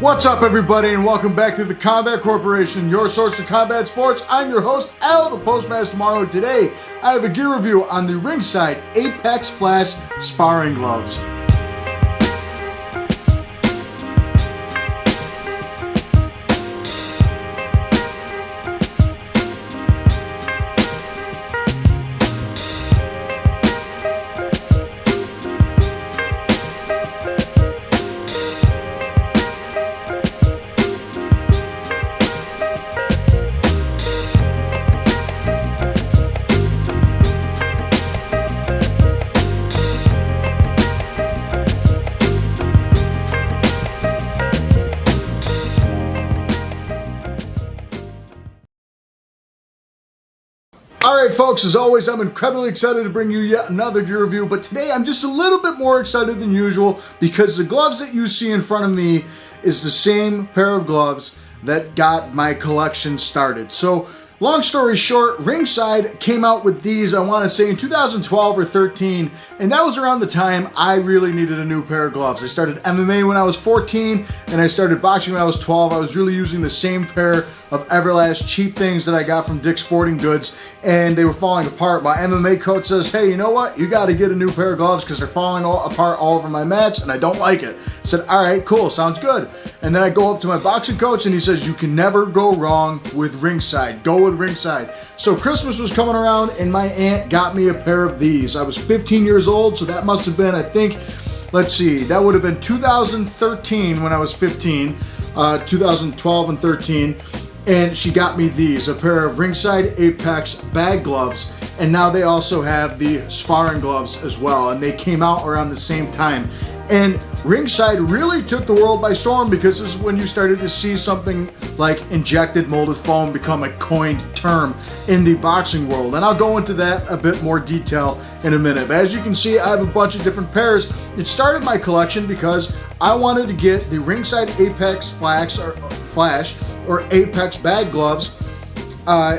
What's up, everybody, and welcome back to the Combat Corporation, your source of combat sports. I'm your host, Al, the Postmaster Tomorrow. Today, I have a gear review on the Ringside Apex Flash Sparring Gloves. Alright folks, as always, I'm incredibly excited to bring you yet another gear review, but today I'm just a little bit more excited than usual because the gloves that you see in front of me is the same pair of gloves that got my collection started. So, long story short, Ringside came out with these, I want to say, in 2012 or 13, and that was around the time I really needed a new pair of gloves. I started MMA when I was 14, and I started boxing when I was 12. I was really using the same pair of Everlast cheap things that I got from Dick's Sporting Goods, and they were falling apart. My MMA coach says, hey, you know what? You got to get a new pair of gloves because they're falling apart all over my mats, and I don't like it. I said, all right, cool, sounds good. And then I go up to my boxing coach, and he says, you can never go wrong with Ringside. Go with Ringside. So Christmas was coming around, and my aunt got me a pair of these. I was 15 years old, so that must have been, I think, let's see, that would have been 2013 when I was 15, 2012 and 13. And she got me these, a pair of Ringside Apex bag gloves, and now they also have the sparring gloves as well, and they came out around the same time. And Ringside really took the world by storm because this is when you started to see something like injected molded foam become a coined term in the boxing world. And I'll go into that a bit more detail in a minute. But as you can see, I have a bunch of different pairs. It started my collection because I wanted to get the Ringside Apex Flash or Apex bag gloves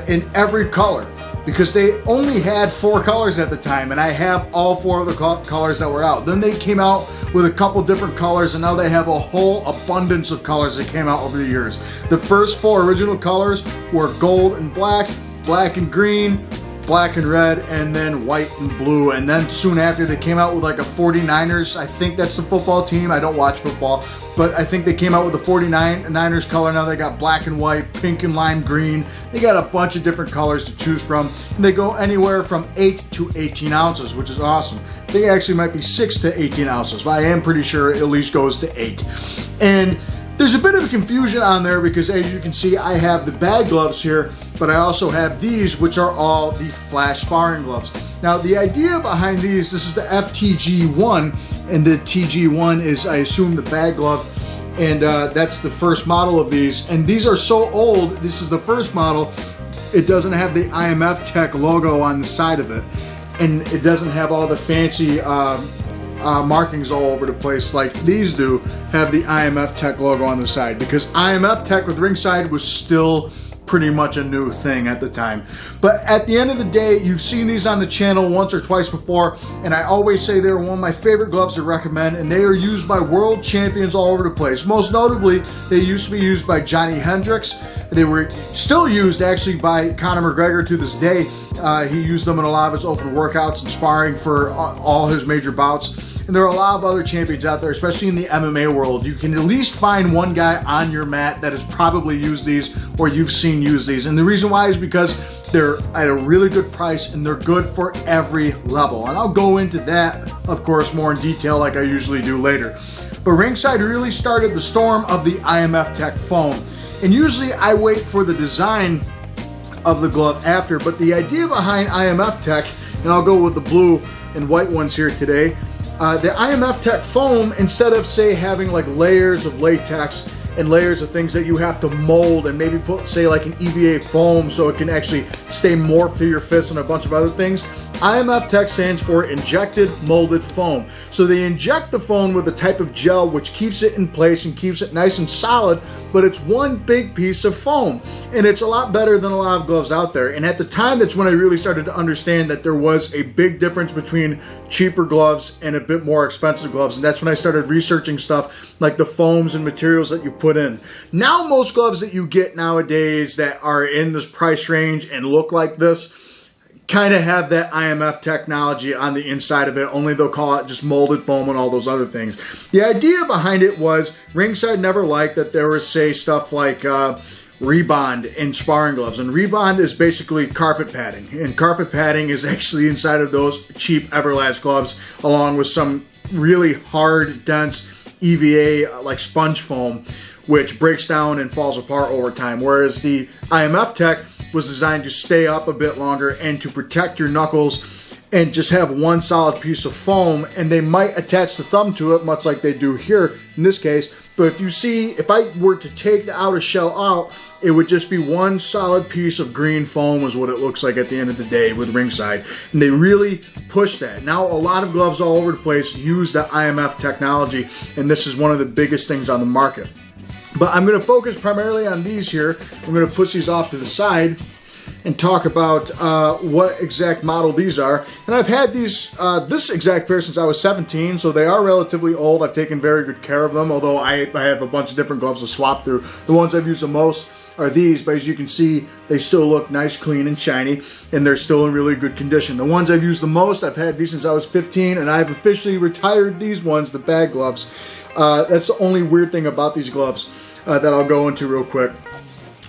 in every color, because they only had 4 colors at the time, and I have all 4 of the colors that were out. Then they came out with a couple different colors, and now they have a whole abundance of colors that came out over the years. The first 4 original colors were gold and black, black and green, black and red, and then white and blue. And then soon after, they came out with like a 49ers, I think that's the football team, I don't watch football, but I think they came out with the 49ers color. Now they got black and white, pink and lime green. They got a bunch of different colors to choose from, and they go anywhere from 8 to 18 ounces, which is awesome. I think it actually might be 6 to 18 ounces, but I am pretty sure it at least goes to 8. And there's a bit of confusion on there because, as you can see, I have the bag gloves here, but I also have these, which are all the Flash sparring gloves. Now, the idea behind these, this is the FTG1, and the TG1 is, I assume, the bag glove, and that's the first model of these. And these are so old, this is the first model, it doesn't have the IMF Tech logo on the side of it, and it doesn't have all the fancy markings all over the place like these do have the IMF Tech logo on the side, because IMF Tech with Ringside was still pretty much a new thing at the time. But at the end of the day, you've seen these on the channel once or twice before, and I always say they're one of my favorite gloves to recommend, and they are used by world champions all over the place. Most notably, they used to be used by Johnny Hendricks. They were still used actually by Conor McGregor to this day. He used them in a lot of his open workouts and sparring for all his major bouts. And there are a lot of other champions out there, especially in the MMA world. You can at least find one guy on your mat that has probably used these or you've seen use these. And the reason why is because they're at a really good price and they're good for every level. And I'll go into that, of course, more in detail like I usually do later. But Ringside really started the storm of the IMF Tech foam. And usually I wait for the design of the glove after, but the idea behind IMF Tech, and I'll go with the blue and white ones here today, the IMF Tech foam, instead of, say, having like layers of latex and layers of things that you have to mold and maybe put, say, like an EVA foam so it can actually stay morphed to your fist and a bunch of other things, IMF Tech stands for Injected Molded Foam. So they inject the foam with a type of gel which keeps it in place and keeps it nice and solid, but it's one big piece of foam. And it's a lot better than a lot of gloves out there. And at the time, that's when I really started to understand that there was a big difference between cheaper gloves and a bit more expensive gloves. And that's when I started researching stuff like the foams and materials that you put in. Now, most gloves that you get nowadays that are in this price range and look like this kind of have that IMF technology on the inside of it, only they'll call it just molded foam and all those other things. The idea behind it was Ringside never liked that there was, say, stuff like Rebond in sparring gloves. And Rebond is basically carpet padding. And carpet padding is actually inside of those cheap Everlast gloves, along with some really hard, dense EVA like sponge foam, which breaks down and falls apart over time. Whereas the IMF Tech was designed to stay up a bit longer and to protect your knuckles and just have one solid piece of foam, and they might attach the thumb to it much like they do here in this case. But if you see, if I were to take the outer shell out, it would just be one solid piece of green foam is what it looks like at the end of the day with Ringside. And they really push that. Now a lot of gloves all over the place use the IMF technology, and this is one of the biggest things on the market. But I'm going to focus primarily on these here. I'm going to push these off to the side and talk about what exact model these are. And I've had these, this exact pair since I was 17, so they are relatively old. I've taken very good care of them, although I have a bunch of different gloves to swap through. The ones I've used the most are these, but as you can see, they still look nice, clean, and shiny, and they're still in really good condition. The ones I've used the most, I've had these since I was 15, and I've officially retired these ones, the bag gloves. That's the only weird thing about these gloves that I'll go into real quick,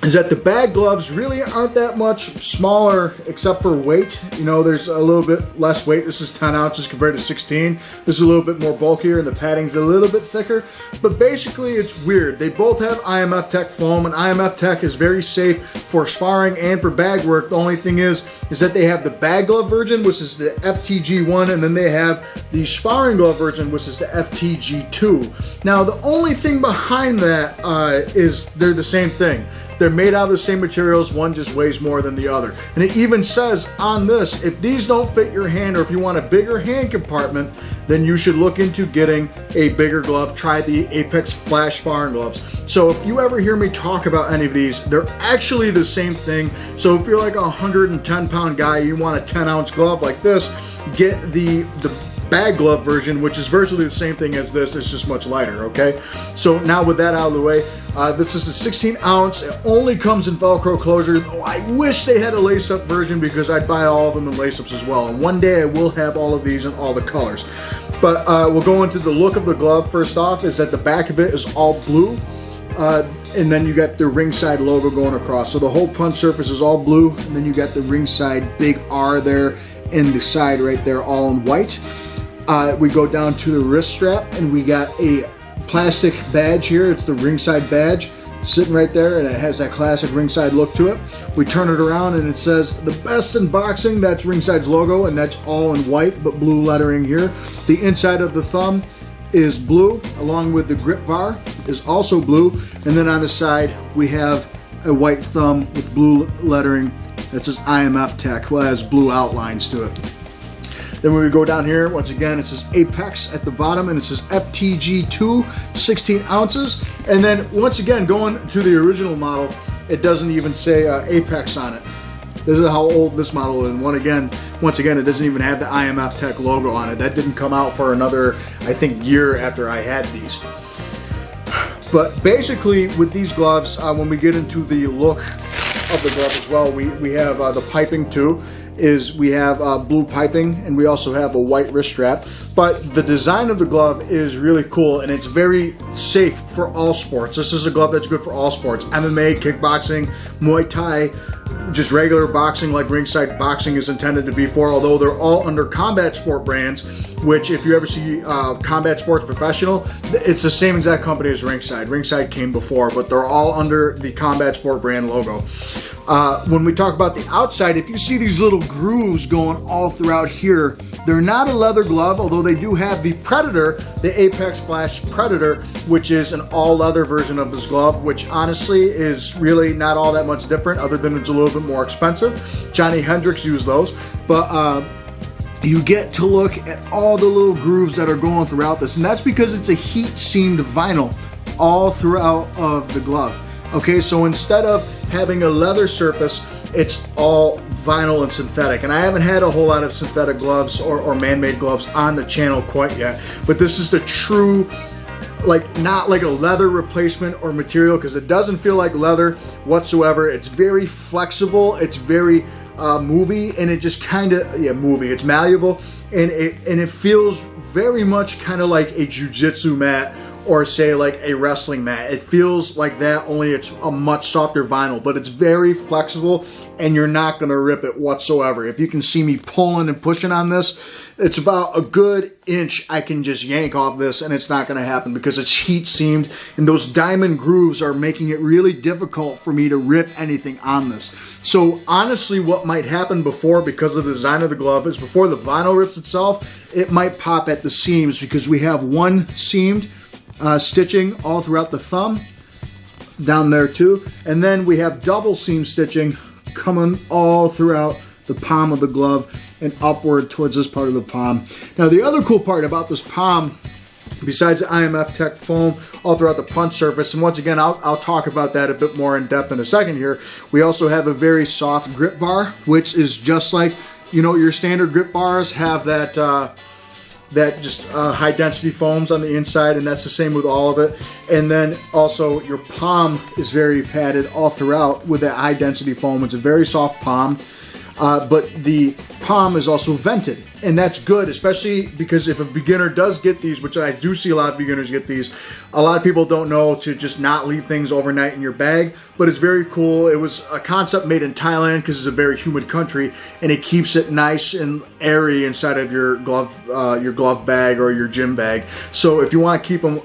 is that the bag gloves really aren't that much smaller except for weight. You know, there's a little bit less weight. This is 10 ounces compared to 16. This is a little bit more bulkier and the padding's a little bit thicker. But basically it's weird. They both have IMF Tech foam, and IMF Tech is very safe for sparring and for bag work. The only thing is that they have the bag glove version, which is the FTG1, and then they have the sparring glove version, which is the FTG2. Now the only thing behind that is they're the same thing. They're made out of the same materials, one just weighs more than the other. And it even says on this, if these don't fit your hand, or if you want a bigger hand compartment, then you should look into getting a bigger glove. Try the Apex Flash sparring gloves. So if you ever hear me talk about any of these, they're actually the same thing. So if you're like a 110-pound guy, you want a 10-ounce glove like this, get the bag glove version, which is virtually the same thing as this. It's just much lighter, okay? So now with that out of the way, this is a 16 ounce. It only comes in Velcro closure, though I wish they had a lace-up version because I'd buy all of them in lace-ups as well. And one day I will have all of these in all the colors. But we'll go into the look of the glove. First off is that the back of it is all blue. And then you got the Ringside logo going across. So the whole punch surface is all blue. And then you got the Ringside big R there in the side right there, all in white. We go down to the wrist strap, and we got a plastic badge here. It's the Ringside badge sitting right there, and it has that classic Ringside look to it. We turn it around, and it says the best in boxing. That's Ringside's logo, and that's all in white but blue lettering here. The inside of the thumb is blue, along with the grip bar is also blue, and then on the side we have a white thumb with blue lettering that says IMF Tech. Well, it has blue outlines to it. Then when we go down here, once again, it says Apex at the bottom, and it says FTG2, 16 ounces. And then once again, going to the original model, it doesn't even say Apex on it. This is how old this model is. Once again, it doesn't even have the IMF Tech logo on it. That didn't come out for another, I think, year after I had these. But basically, with these gloves, when we get into the look of the glove as well, we have the piping too. We have blue piping, and we also have a white wrist strap. But the design of the glove is really cool, and it's very safe for all sports. This is a glove that's good for all sports: MMA, kickboxing, Muay Thai, just regular boxing like Ringside Boxing is intended to be for, although they're all under Combat Sport brands, which if you ever see Combat Sports Professional, it's the same exact company as Ringside. Ringside came before, but they're all under the Combat Sport brand logo. When we talk about the outside, if you see these little grooves going all throughout here, they're not a leather glove, although they do have the Predator, the Apex Flash Predator, which is an all-leather version of this glove, which honestly is really not all that much different, other than it's a little bit more expensive. Johnny Hendricks used those, but you get to look at all the little grooves that are going throughout this, and that's because it's a heat seamed vinyl all throughout of the glove. Okay, so instead of having a leather surface, it's all vinyl and synthetic. And I haven't had a whole lot of synthetic gloves or man-made gloves on the channel quite yet, but this is the true, like, not like a leather replacement or material, because it doesn't feel like leather whatsoever. It's very flexible, it's very movie, and it just kind of, movie, it's malleable, and it feels very much kind of like a jiu-jitsu mat, or say like a wrestling mat. It feels like that, only it's a much softer vinyl, but it's very flexible and you're not going to rip it whatsoever. If you can see me pulling and pushing on this, it's about a good inch I can just yank off this and it's not going to happen because it's heat seamed, and those diamond grooves are making it really difficult for me to rip anything on this. So honestly, what might happen before, because of the design of the glove, is before the vinyl rips itself, it might pop at the seams, because we have one seamed stitching all throughout the thumb, down there too, and then we have double seam stitching coming all throughout the palm of the glove and upward towards this part of the palm. Now the other cool part about this palm, besides the IMF Tech foam all throughout the punch surface, and once again I'll talk about that a bit more in depth in a second here, we also have a very soft grip bar, which is just like, you know, your standard grip bars have that high density foams on the inside, and that's the same with all of it. And then also your palm is very padded all throughout with that high density foam. It's a very soft palm, but the palm is also vented, and that's good, especially because if a beginner does get these, which I do see a lot of beginners get these, a lot of people don't know to just not leave things overnight in your bag, but it's very cool. It was a concept made in Thailand because it's a very humid country, and it keeps it nice and airy inside of your glove bag or your gym bag. So if you want to keep them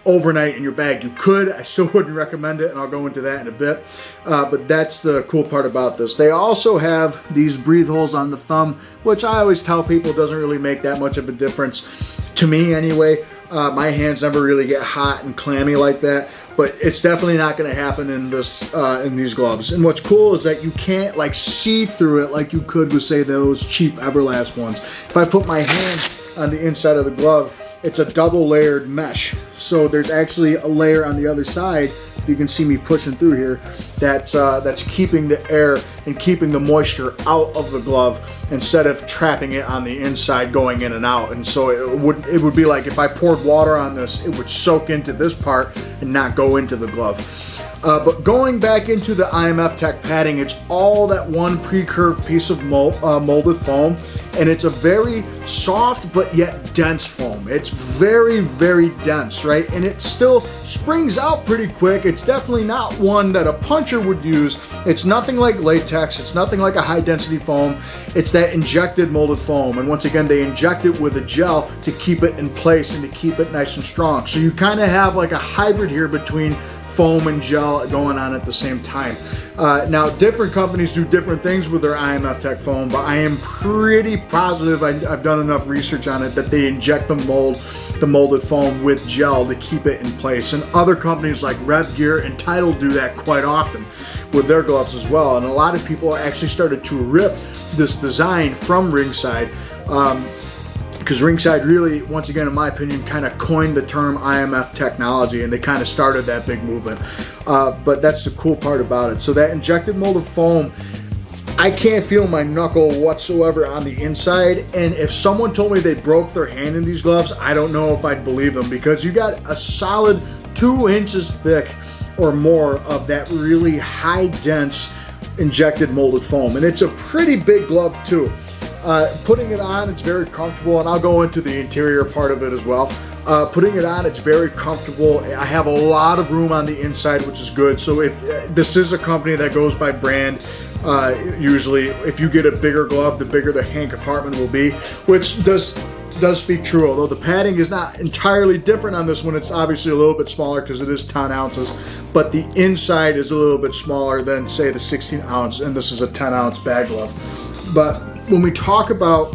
overnight in your bag, you could. I still wouldn't recommend it, and I'll go into that in a bit, but that's the cool part about this. They also have these breathe holes on the thumb, which I always tell people doesn't really make that much of a difference to me anyway. My hands never really get hot and clammy like that, but it's definitely not going to happen in this in these gloves. And what's cool is that you can't like see through it like you could with, say, those cheap Everlast ones. If I put my hand on the inside of the glove, it's a double layered mesh. So there's actually a layer on the other side, if you can see me pushing through here, that's keeping the air and keeping the moisture out of the glove instead of trapping it on the inside going in and out. And so it would be like if I poured water on this, it would soak into this part and not go into the glove. But going back into the IMF Tech padding, it's all that one pre-curved piece of molded foam, and it's a very soft but yet dense foam. It's very, very dense, right? And it still springs out pretty quick. It's definitely not one that a puncher would use. It's nothing like latex. It's nothing like a high density foam. It's that injected molded foam. And once again, they inject it with a gel to keep it in place and to keep it nice and strong. So you kind of have like a hybrid here between foam and gel going on at the same time. Now, different companies do different things with their IMF Tech foam, but I am pretty positive, I've done enough research on it, that they inject the molded foam with gel to keep it in place. And other companies like Rev Gear and Untitled do that quite often with their gloves as well. And a lot of people actually started to rip this design from Ringside, because Ringside really, once again, in my opinion, kind of coined the term IMF technology, and they kind of started that big movement. But that's the cool part about it. So that injected molded foam, I can't feel my knuckle whatsoever on the inside. And if someone told me they broke their hand in these gloves, I don't know if I'd believe them, because you got a solid 2 inches thick or more of that really high dense injected molded foam. And it's a pretty big glove too. Putting it on, it's very comfortable, and I'll go into the interior part of it as well. Putting it on, it's very comfortable. I have a lot of room on the inside, which is good. So if this is a company that goes by brand, usually if you get a bigger glove, the bigger the hand compartment will be, which does speak true, although the padding is not entirely different on this one. It's obviously a little bit smaller because it is 10 ounces, but the inside is a little bit smaller than, say, the 16 ounce, and this is a 10 ounce bag glove. But when we talk about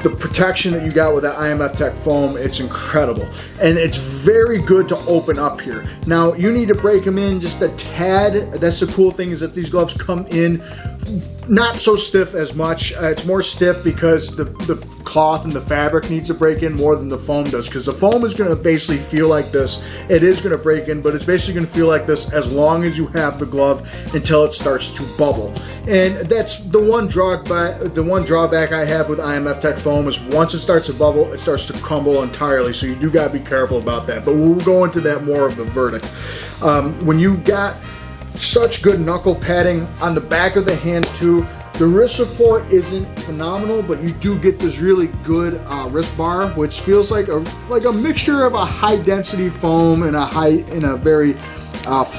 the protection that you got with that IMF Tech foam, it's incredible. And it's very good to open up here. Now, you need to break them in just a tad. That's the cool thing, is that these gloves come in not so stiff as much. It's more stiff because the cloth and the fabric needs to break in more than the foam does, because the foam is going to basically feel like this. It is going to break in, but it's basically going to feel like this as long as you have the glove until it starts to bubble. And that's the one drawback I have with IMF Tech foam is once it starts to bubble, it starts to crumble entirely. So you do got to be careful about that. But we'll go into that more of the verdict. When you got such good knuckle padding on the back of the hand too, the wrist support isn't phenomenal, but you do get this really good wrist bar, which feels like a mixture of a high density foam and a very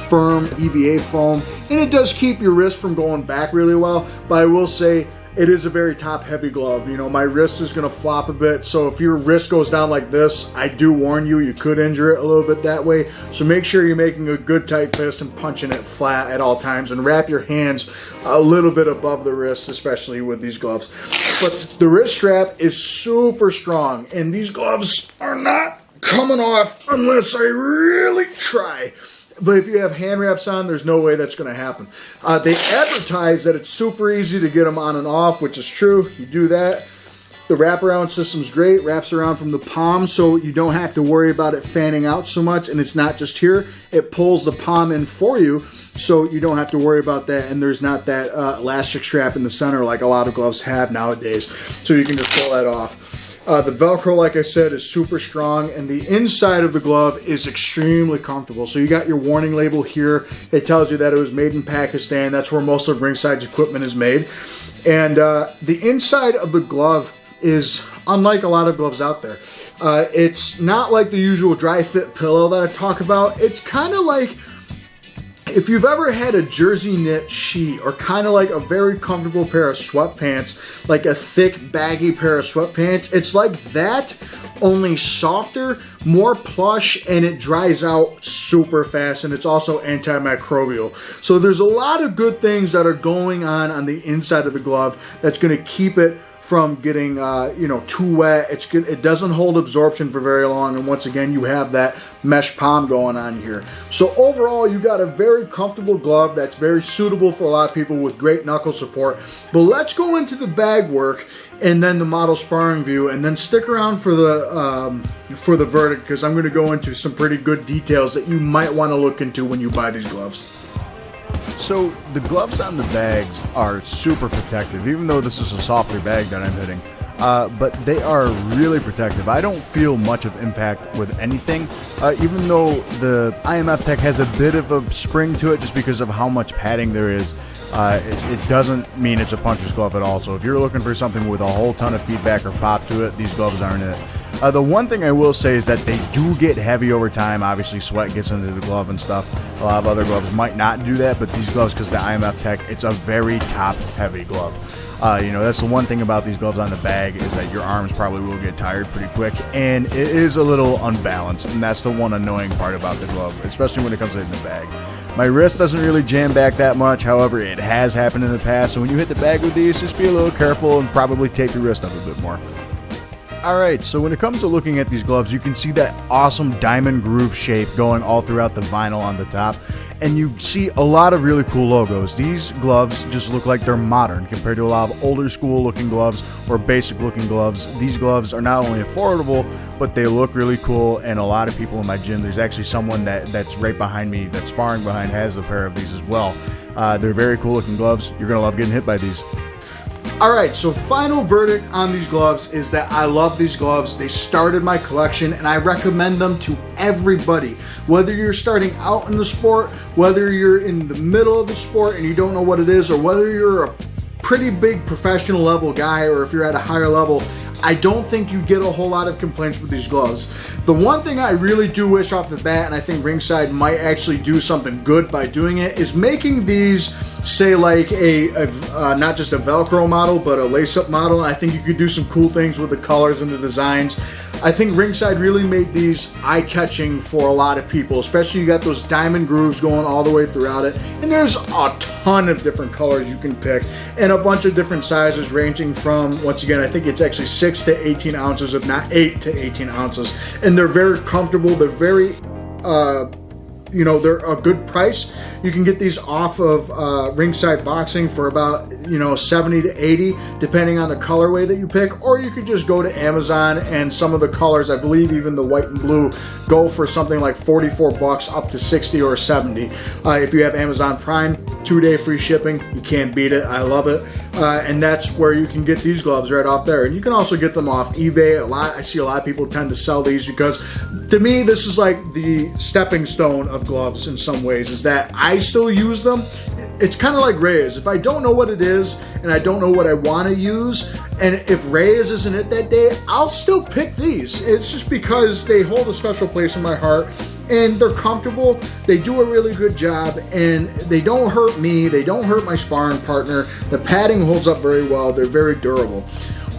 firm EVA foam, and it does keep your wrist from going back really well. But I will say it is a very top heavy glove. You know, my wrist is going to flop a bit, so if your wrist goes down like this, I do warn you, you could injure it a little bit that way. So make sure you're making a good tight fist and punching it flat at all times, and wrap your hands a little bit above the wrist, especially with these gloves. But the wrist strap is super strong, and these gloves are not coming off unless I really try. But if you have hand wraps on, there's no way that's going to happen. They advertise that it's super easy to get them on and off, which is true. You do that. The wraparound system's great. Wraps around from the palm, so you don't have to worry about it fanning out so much. And it's not just here. It pulls the palm in for you, so you don't have to worry about that. And there's not that elastic strap in the center like a lot of gloves have nowadays. So you can just pull that off. The Velcro, like I said, is super strong, and the inside of the glove is extremely comfortable. So you got your warning label here. It tells you that it was made in Pakistan. That's where most of Ringside's equipment is made. And the inside of the glove is unlike a lot of gloves out there. It's not like the usual dry fit pillow that I talk about. It's kind of like if you've ever had a jersey knit sheet, or kind of like a very comfortable pair of sweatpants, like a thick baggy pair of sweatpants, it's like that, only softer, more plush, and it dries out super fast, and it's also antimicrobial. So there's a lot of good things that are going on the inside of the glove that's going to keep it from getting too wet. It doesn't hold absorption for very long, and once again you have that mesh palm going on here. So overall you got a very comfortable glove that's very suitable for a lot of people with great knuckle support. But let's go into the bag work and then the model sparring view, and then stick around for the verdict, because I'm going to go into some pretty good details that you might want to look into when you buy these gloves. So the gloves on the bags are super protective, even though this is a softer bag that I'm hitting. But they are really protective. I don't feel much of impact with anything, even though the IMF Tech has a bit of a spring to it just because of how much padding there is. It doesn't mean it's a puncher's glove at all. So if you're looking for something with a whole ton of feedback or pop to it, these gloves aren't it. The one thing I will say is that they do get heavy over time. Obviously, sweat gets into the glove and stuff. A lot of other gloves might not do that, but these gloves, because the IMF Tech, it's a very top-heavy glove. That's the one thing about these gloves on the bag, is that your arms probably will get tired pretty quick, and it is a little unbalanced, and that's the one annoying part about the glove, especially when it comes in the bag. My wrist doesn't really jam back that much, however, it has happened in the past, so when you hit the bag with these, just be a little careful and probably tape your wrist up a bit more. Alright, so when it comes to looking at these gloves, you can see that awesome diamond groove shape going all throughout the vinyl on the top, and you see a lot of really cool logos. These gloves just look like they're modern compared to a lot of older school looking gloves or basic looking gloves. These gloves are not only affordable, but they look really cool, and a lot of people in my gym, there's actually someone that's right behind me, that's sparring behind, has a pair of these as well. They're very cool looking gloves. You're going to love getting hit by these. Alright, so final verdict on these gloves is that I love these gloves. They started my collection, and I recommend them to everybody. Whether you're starting out in the sport, whether you're in the middle of the sport and you don't know what it is, or whether you're a pretty big professional level guy, or if you're at a higher level, I don't think you get a whole lot of complaints with these gloves. The one thing I really do wish off the bat, and I think Ringside might actually do something good by doing it, is making these, say, like not just a Velcro model, but a lace-up model. I think you could do some cool things with the colors and the designs. I think Ringside really made these eye-catching for a lot of people, especially you got those diamond grooves going all the way throughout it, and there's a ton of different colors you can pick, and a bunch of different sizes ranging from, once again, I think it's actually 6 to 18 ounces, if not 8 to 18 ounces, and they're very comfortable. They're very they're a good price. You can get these off of Ringside Boxing for about 70 to 80, depending on the colorway that you pick, or you could just go to Amazon, and some of the colors, I believe even the white and blue, go for something like 44 bucks up to 60 or 70. If you have Amazon Prime, 2-day free shipping, you can't beat it. I love it. And that's where you can get these gloves right off there. And you can also get them off eBay. I see a lot of people tend to sell these because, to me, this is like the stepping stone of gloves in some ways, is that I still use them. It's kind of like Reyes. If I don't know what it is and I don't know what I want to use, and if Reyes isn't it that day, I'll still pick these. It's just because they hold a special place in my heart, and they're comfortable, they do a really good job, and they don't hurt me, they don't hurt my sparring partner. The padding holds up very well, they're very durable.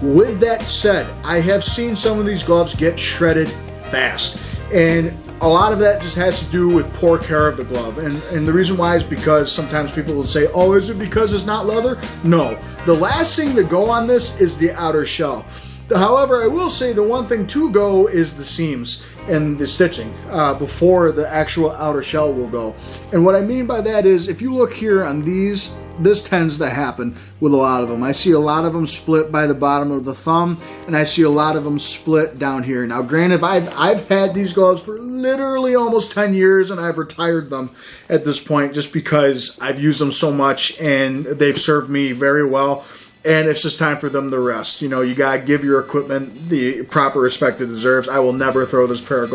With that said, I have seen some of these gloves get shredded fast, and a lot of that just has to do with poor care of the glove. And the reason why is because sometimes people will say, oh, is it because it's not leather? No. The last thing to go on this is the outer shell. However, I will say the one thing to go is the seams and the stitching before the actual outer shell will go. And what I mean by that is, if you look here on these, this tends to happen with a lot of them. I see a lot of them split by the bottom of the thumb, and I see a lot of them split down here. Now, granted, I've had these gloves for literally almost 10 years, and I've retired them at this point just because I've used them so much, and they've served me very well. And it's just time for them to rest. You gotta give your equipment the proper respect it deserves. I will never throw this pair of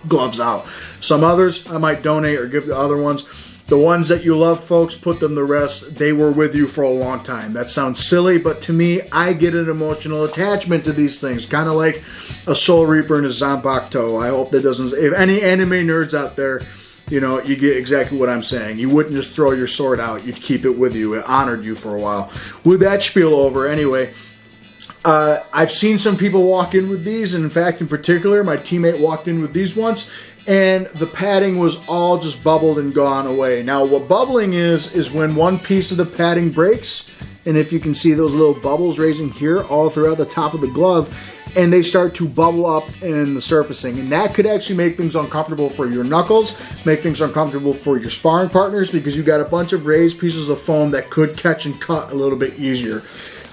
gloves out. Some others I might donate or give to other ones. The ones that you love, folks, put them to rest. They were with you for a long time. That sounds silly, but to me, I get an emotional attachment to these things. Kind of like a Soul Reaper and a Zanpakuto. I hope that doesn't... If any anime nerds out there, you get exactly what I'm saying. You wouldn't just throw your sword out. You'd keep it with you. It honored you for a while. With that spiel over, anyway, I've seen some people walk in with these, and in fact, in particular, my teammate walked in with these once, and the padding was all just bubbled and gone away. Now, what bubbling is when one piece of the padding breaks, and if you can see those little bubbles raising here all throughout the top of the glove, and they start to bubble up in the surfacing. And that could actually make things uncomfortable for your knuckles, make things uncomfortable for your sparring partners, because you got a bunch of raised pieces of foam that could catch and cut a little bit easier.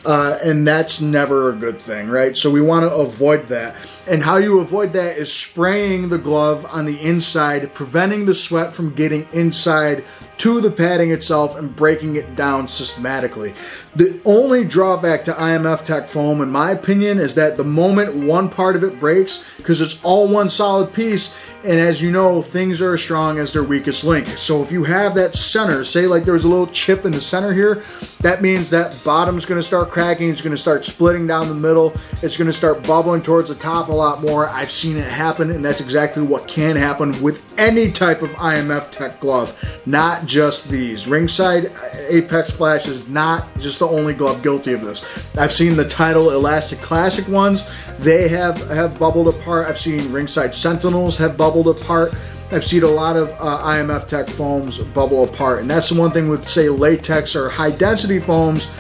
And that's never a good thing, right? So we want to avoid that. And how you avoid that is spraying the glove on the inside, preventing the sweat from getting inside to the padding itself and breaking it down systematically. The only drawback to IMF Tech foam, in my opinion, is that the moment one part of it breaks, because it's all one solid piece, and as you know, things are as strong as their weakest link. So if you have that center, say like there was a little chip in the center here, that means that bottom's going to start cracking, it's going to start splitting down the middle, it's going to start bubbling towards the top a lot more. I've seen it happen, and that's exactly what can happen with any type of IMF Tech glove, not just these. Ringside Apex Flash is not just the only glove guilty of this. I've seen the Title Elastic Classic ones, they have bubbled apart. I've seen Ringside Sentinels have bubbled apart. I've seen a lot of IMF Tech foams bubble apart, and that's the one thing with, say, latex or high density foams.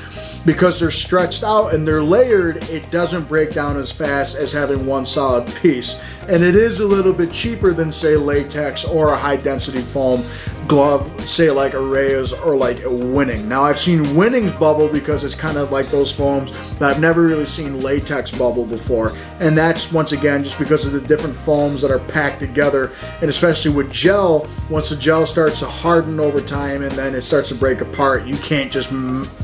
Because they're stretched out and they're layered, it doesn't break down as fast as having one solid piece. And it is a little bit cheaper than, say, latex or a high-density foam glove, say like a Reyes or like a Winning. Now, I've seen Winnings bubble because it's kind of like those foams, but I've never really seen latex bubble before. And that's, once again, just because of the different foams that are packed together. And especially with gel, once the gel starts to harden over time and then it starts to break apart, you can't just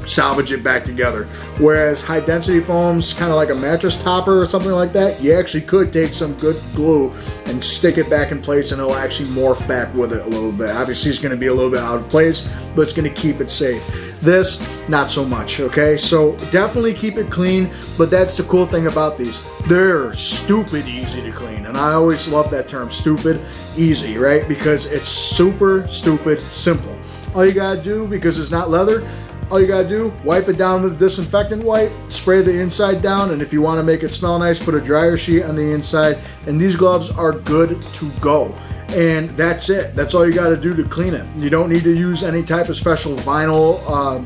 salvage it back together. Whereas high-density foams, kind of like a mattress topper or something like that, you actually could take some good glue and stick it back in place and it'll actually morph back with it a little bit. Obviously it's going to be a little bit out of place, but it's going to keep it safe. This, not so much, okay? So definitely keep it clean, but that's the cool thing about these. They're stupid easy to clean, and I always love that term, stupid easy, right? Because it's super stupid simple. All you gotta do, because it's not leather, all you gotta do, wipe it down with a disinfectant wipe, spray the inside down, and if you want to make it smell nice, put a dryer sheet on the inside, and these gloves are good to go. And that's it. That's all you gotta do to clean it. You don't need to use any type of special vinyl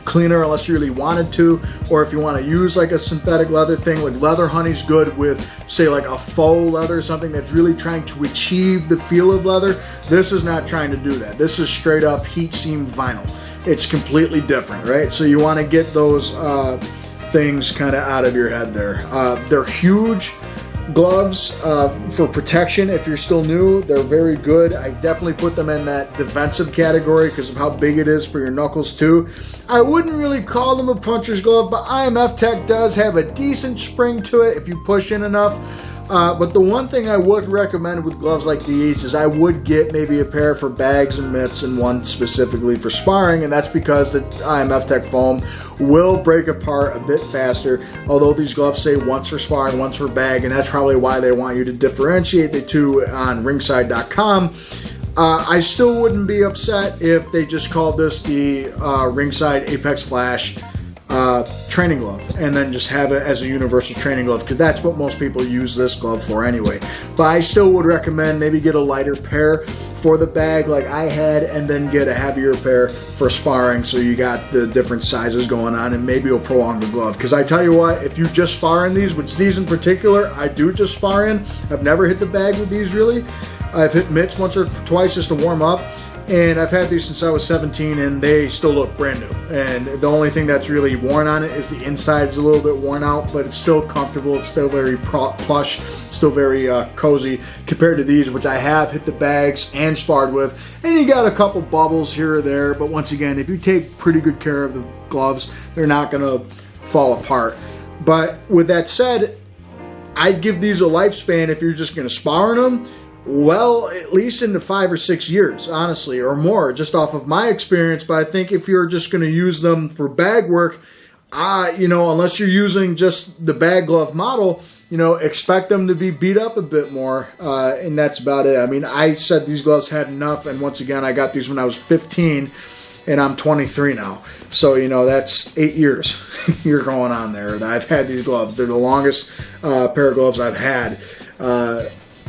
cleaner unless you really wanted to, or if you want to use like a synthetic leather thing, like Leather Honey's good with, say, like a faux leather, something that's really trying to achieve the feel of leather. This is not trying to do that. This is straight up heat seam vinyl. it's completely different, right? So you want to get those things kind of out of your head there. They're huge gloves for protection. If you're still new, they're very good. I definitely put them in that defensive category because of how big it is for your knuckles too. I wouldn't really call them a puncher's glove, but IMF Tech does have a decent spring to it if you push in enough. But the one thing I would recommend with gloves like these is I would get maybe a pair for bags and mitts and one specifically for sparring, and that's because the IMF Tech foam will break apart a bit faster, although these gloves say once for sparring, once for bag, and that's probably why they want you to differentiate the two on ringside.com. I still wouldn't be upset if they just called this the Ringside Apex Flash training glove, and then just have it as a universal training glove, because that's what most people use this glove for anyway. But I still would recommend maybe get a lighter pair for the bag like I had, and then get a heavier pair for sparring, so you got the different sizes going on, and maybe it'll prolong the glove. Because I tell you what, if you just spar in these, which these in particular I do just spar in, I've never hit the bag with these really. I've hit mitts once or twice just to warm up, and I've had these since I was 17, and they still look brand new. And the only thing that's really worn on it is the inside is a little bit worn out, but it's still comfortable. It's still very plush, still very cozy compared to these, which I have hit the bags and sparred with. And you got a couple bubbles here or there, but once again, if you take pretty good care of the gloves, they're not going to fall apart. But with that said, I'd give these a lifespan if you're just going to spar in them. Well, at least into 5 or 6 years, honestly, or more, just off of my experience. But I think if you're just going to use them for bag work, unless you're using just the bag glove model, expect them to be beat up a bit more, and that's about it. I mean, I said these gloves had enough, and once again, I got these when I was 15, and I'm 23 now. So, that's 8 years you're going on there that I've had these gloves. They're the longest pair of gloves I've had.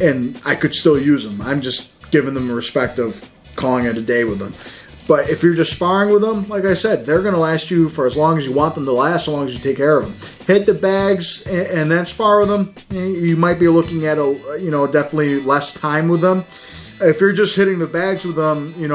And I could still use them. I'm just giving them the respect of calling it a day with them. But if you're just sparring with them, like I said, they're going to last you for as long as you want them to last, as long as you take care of them. Hit the bags and then spar with them. You might be looking at definitely less time with them. If you're just hitting the bags with them, you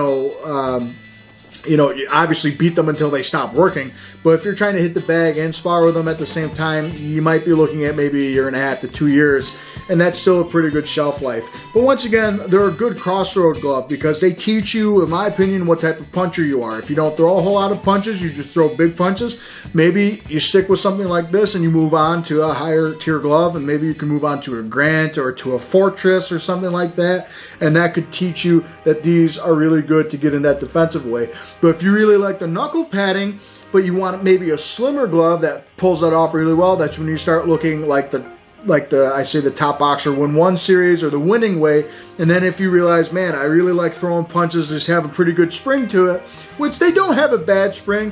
obviously beat them until they stop working. But if you're trying to hit the bag and spar with them at the same time, you might be looking at maybe 1.5 to 2 years. And that's still a pretty good shelf life. But once again, they're a good crossroad glove because they teach you, in my opinion, what type of puncher you are. If you don't throw a whole lot of punches, you just throw big punches, maybe you stick with something like this and you move on to a higher tier glove, and maybe you can move on to a Grant or to a Fortress or something like that. And that could teach you that these are really good to get in that defensive way. But if you really like the knuckle padding, but you want maybe a slimmer glove that pulls that off really well, that's when you start looking like the Top Boxer Win 1 series or the Winning Way. And then if you realize, man, I really like throwing punches, just have a pretty good spring to it, which they don't have a bad spring,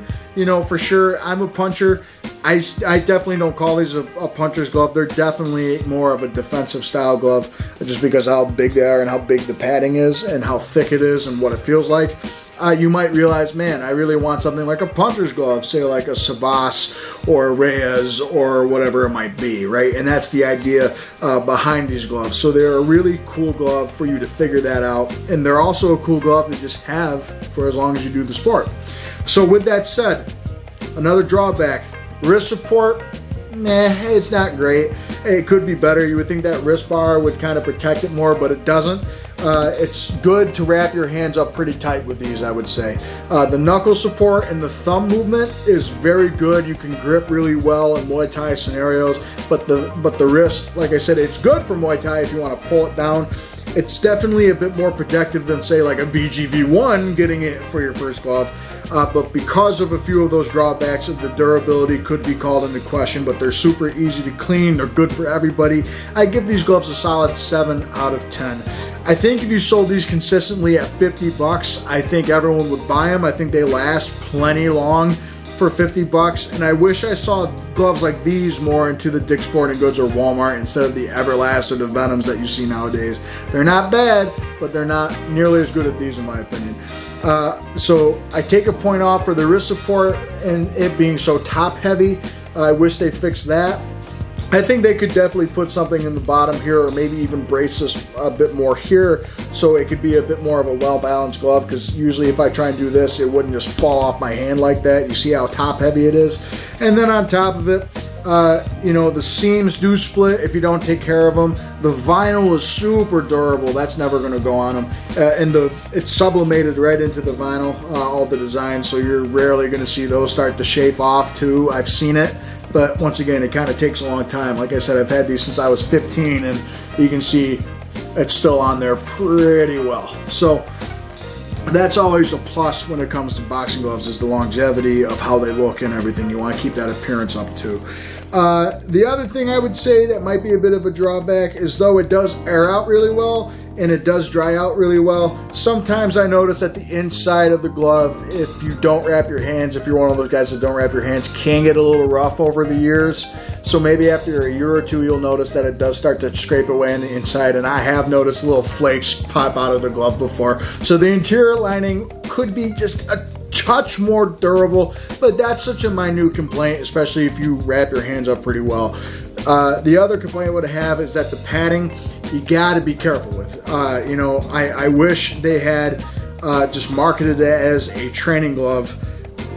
for sure. I'm a puncher. I definitely don't call these a puncher's glove. They're definitely more of a defensive style glove, just because of how big they are and how big the padding is and how thick it is and what it feels like. You might realize, man, I really want something like a puncher's glove, say like a Sabas or a Reyes or whatever it might be, right? And that's the idea behind these gloves. So they're a really cool glove for you to figure that out. And they're also a cool glove to just have for as long as you do the sport. So with that said, another drawback, wrist support, it's not great. It could be better. You would think that wrist bar would kind of protect it more, but it doesn't. It's good to wrap your hands up pretty tight with these, I would say. The knuckle support and the thumb movement is very good. You can grip really well in Muay Thai scenarios, but the wrist, like I said, it's good for Muay Thai if you want to pull it down. It's definitely a bit more protective than, say, like a BGV1 getting it for your first glove. But because of a few of those drawbacks, the durability could be called into question, but they're super easy to clean. They're good for everybody. I give these gloves a solid 7 out of 10. I think if you sold these consistently at $50, I think everyone would buy them. I think they last plenty long for $50, and I wish I saw gloves like these more into the Dick's Sporting Goods or Walmart instead of the Everlast or the Venoms that you see nowadays. They're not bad, but they're not nearly as good as these in my opinion. So I take a point off for the wrist support and it being so top heavy. I wish they fixed that. I think they could definitely put something in the bottom here, or maybe even brace this a bit more here so it could be a bit more of a well-balanced glove, because usually if I try and do this, it wouldn't just fall off my hand like that. You see how top heavy it is? And then on top of it, you know, the seams do split if you don't take care of them. The vinyl is super durable. That's never going to go on them. And it's sublimated right into the vinyl, all the designs, so you're rarely going to see those start to chafe off too. I've seen it. But once again, it kind of takes a long time. Like I said, I've had these since I was 15, and you can see it's still on there pretty well. So that's always a plus when it comes to boxing gloves, is the longevity of how they look and everything. You want to keep that appearance up too. The other thing I would say that might be a bit of a drawback is, though it does air out really well and it does dry out really well, sometimes I notice that the inside of the glove, if you don't wrap your hands, if you're one of those guys that don't wrap your hands, can get a little rough over the years. So maybe after a year or two, you'll notice that it does start to scrape away on the inside, and I have noticed little flakes pop out of the glove before. So the interior lining could be just a touch more durable, but that's such a minute complaint, especially if you wrap your hands up pretty well. The other complaint I would have is that the padding, you got to be careful with. You know, I wish they had just marketed it as a training glove,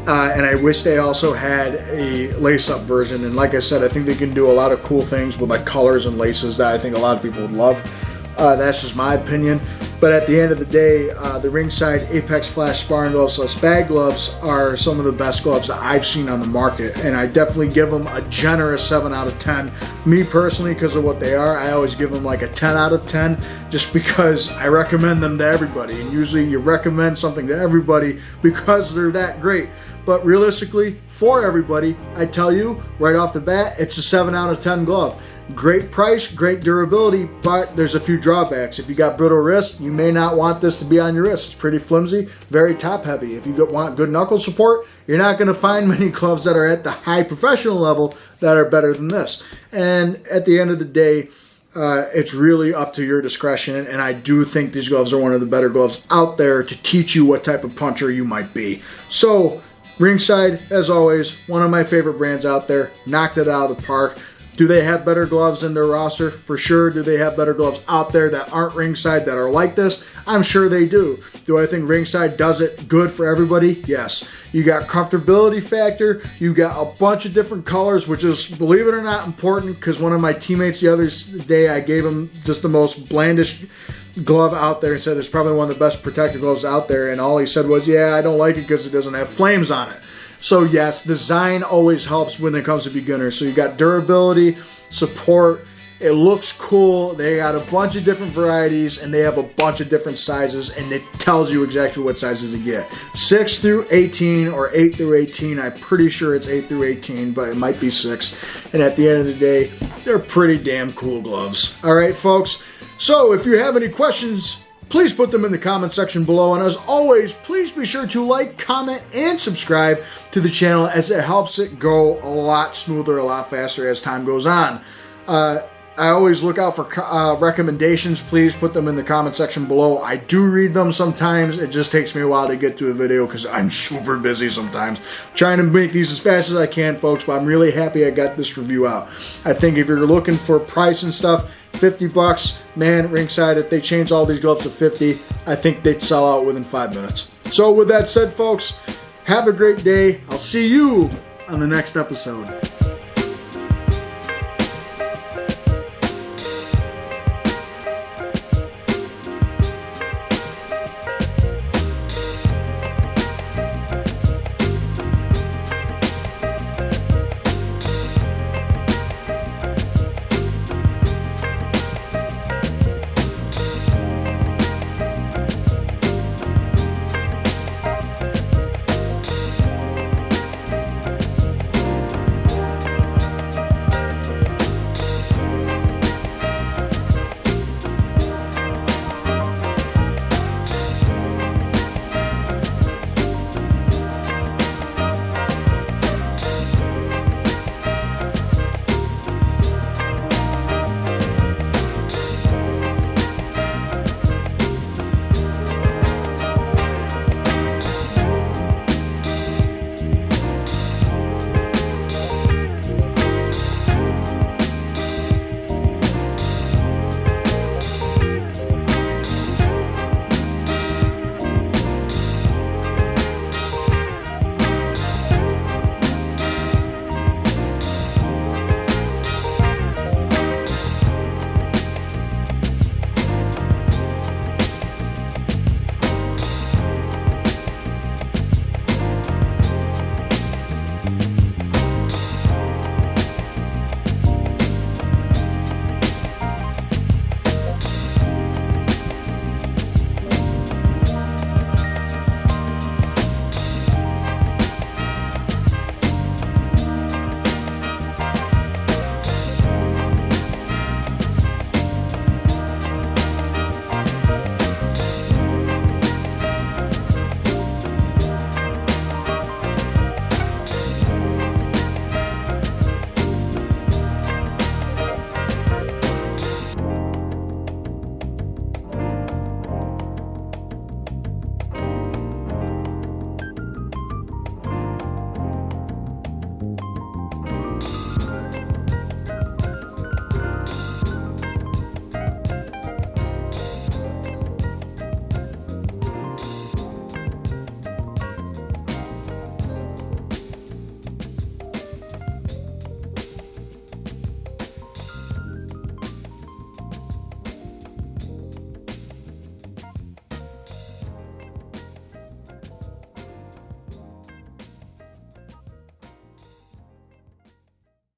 and I wish they also had a lace-up version. And like I said, I think they can do a lot of cool things with like colors and laces that I think a lot of people would love. That's just my opinion. But at the end of the day, the Ringside Apex Flash Sparring Gloves / Bag Gloves are some of the best gloves that I've seen on the market, and I definitely give them a generous 7 out of 10. Me personally, because of what they are, I always give them like a 10 out of 10, just because I recommend them to everybody. And usually you recommend something to everybody because they're that great. But realistically, for everybody, I tell you right off the bat, it's a 7 out of 10 glove. Great price, great durability, but there's a few drawbacks. If you got brittle wrists, you may not want this to be on your wrist. It's pretty flimsy, very top heavy. If you want good knuckle support, you're not going to find many gloves that are at the high professional level that are better than this. And at the end of the day, it's really up to your discretion, and I do think these gloves are one of the better gloves out there to teach you what type of puncher you might be. So, Ringside, as always, one of my favorite brands out there, knocked it out of the park. Do they have better gloves in their roster? For sure. Do they have better gloves out there that aren't Ringside that are like this? I'm sure they do. Do I think Ringside does it good for everybody? Yes. You got comfortability factor. You got a bunch of different colors, which is, believe it or not, important, because one of my teammates the other day, I gave him just the most blandish glove out there and said it's probably one of the best protective gloves out there, and all he said was, yeah, I don't like it because it doesn't have flames on it. So yes, design always helps when it comes to beginners. So you got durability, support, it looks cool, they got a bunch of different varieties, and they have a bunch of different sizes, and it tells you exactly what sizes to get. 6 through 18 or 8 through 18, I'm pretty sure it's 8 through 18, but it might be 6. And at the end of the day, they're pretty damn cool gloves. Alright folks, so if you have any questions, please put them in the comment section below. And as always, please be sure to like, comment, and subscribe to the channel, as it helps it go a lot smoother, a lot faster as time goes on. I always look out for recommendations. Please put them in the comment section below. I do read them sometimes. It just takes me a while to get to a video because I'm super busy sometimes. Trying to make these as fast as I can, folks, but I'm really happy I got this review out. I think if you're looking for price and stuff, $50, man, Ringside, if they change all these gloves to 50, I think they'd sell out within 5 minutes. So with that said, folks, have a great day. I'll see you on the next episode.